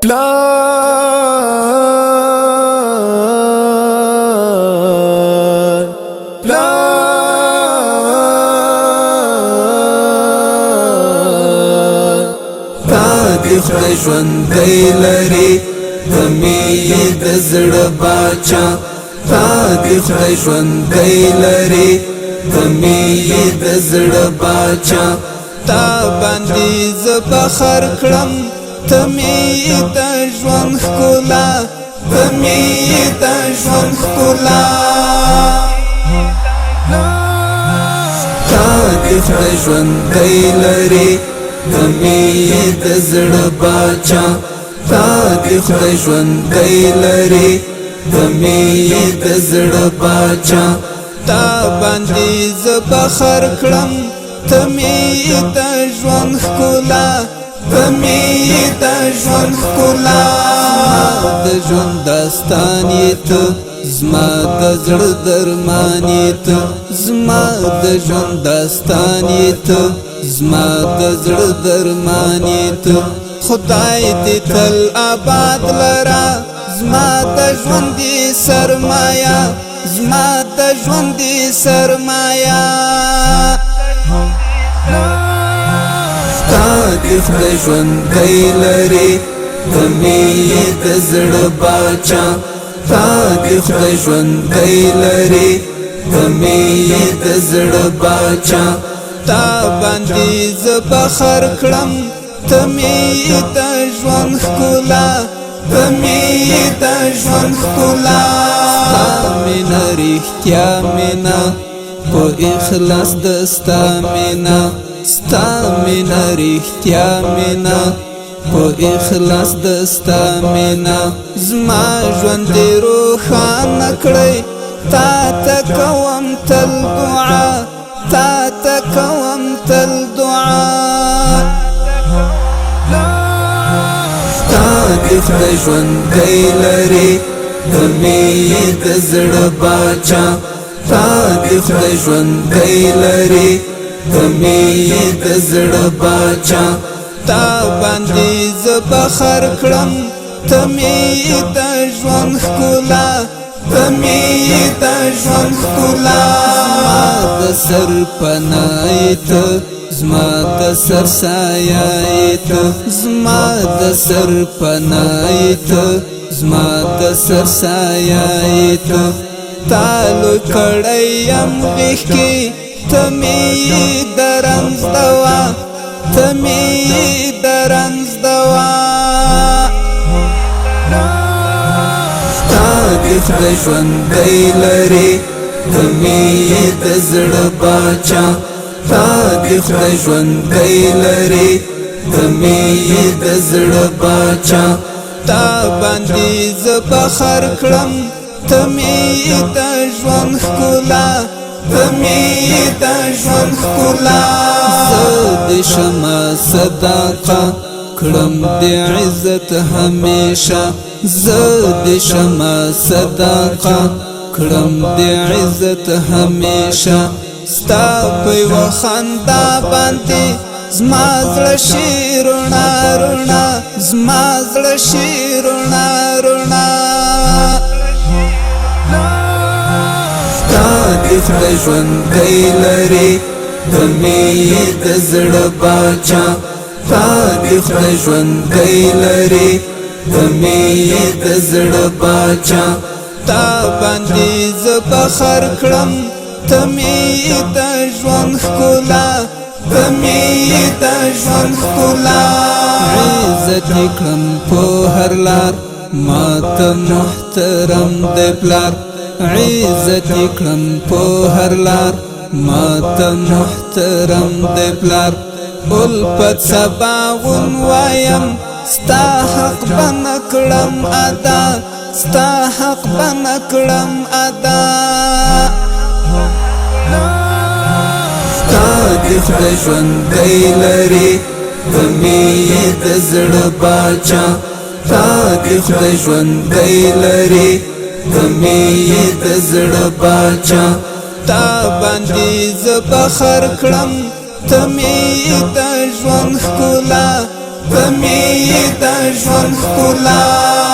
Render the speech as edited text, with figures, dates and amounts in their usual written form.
پلار تا دی خدای ژوندی لري د مینې د زړه باچا تا دی خدای ژوندی لري د مینې د زړه باچا تا باندې زه فخر کړم ته مې د ژوند ښکلا ته مې د ژوند ښکلا تا دی خدای ژوندی لري د مینې د زړه باچا تا دی خدای ژوندی لري د مینې د زړه باچا تا باندې زه فخر کړم ته مې د ژوند ښکلا ته مې د ژوند ښکلا د ژوند داستان یې ته زما د زړه درمان یې ته زما د ژوند داستان یې ته زما د زړه درمان یې ته خدای دې تل آباد لرا زما د ژوندې سرمایه زما د ژوندې سرمایه تا دی خدای ژوندی لري د مینې د زړه باچا تا دی خدای ژوندی لري د مینې د زړه باچا تا باندې زه فخر کړم ته مې د ژوند ښکلا ته مې د ژوند ښکلا ستا مینه رښتیا مینه په اخلاص د ستا مینه ستا مینه رښتیا مینه په اخلاص د ستا مینه زما ژوند دې روښانه کړی تا ته کوم تل دعا تا ته کوم تل دعا تا دی خدای ژوندی لري د مینې د زړه باچا تا دی خدای ژوندی لري د مینې د زړه باچا تا باندې زه فخر کړم ته مې د ژوند ښکلا ته مې د ژوند ښکلا زما د سر پناه یې ته زما د سر سایه یې ته زما د سر پناه یې ته زما د سر سایه یې ته تا لوی کړی یم غېږ کې ته مې د رنځ دوا ته مې د رنځ دوا تا دی خدای ژوندی لري د مینې د زړه باچا تا دی خدای ژوندی لري د مینې د زړه باچا تا باندې زه فخر کړم ته مې د ژوند ښکلا ته مې د ژوند ښکلا زه دې شمه صدقه کړم د عزت همیشه زه دې شمه صدقه کړم د عزت همیشه ستا په یوه خندا باندې زما زړه شي روڼا روڼا زما زړه شي روڼا روڼا تا دی خدای ژوندی لري د مینې د زړه باچا تا دی خدای ژوندی لري د مینې د زړه باچا تا باندې زه فخر کړم ته مې د ژوند ښکلا ته مې د ژوند ښکلا عزت یې کړم په هر لار ما ته محترم دی پلار عزت یې کړم په هر لار ما ته محترم دی پلار الفت سباغون وایم ستا حق به نه کړم ادا ستا حق به نه کړم ادا تا دی خدای ژوندی لري د مینې د زړه باچا تا دی خدای ژوندی لري د مینې د زړه باچا تا باندې زه فخر کړم ته مې د ژوند ښکلا تمی د ژوند ښکلا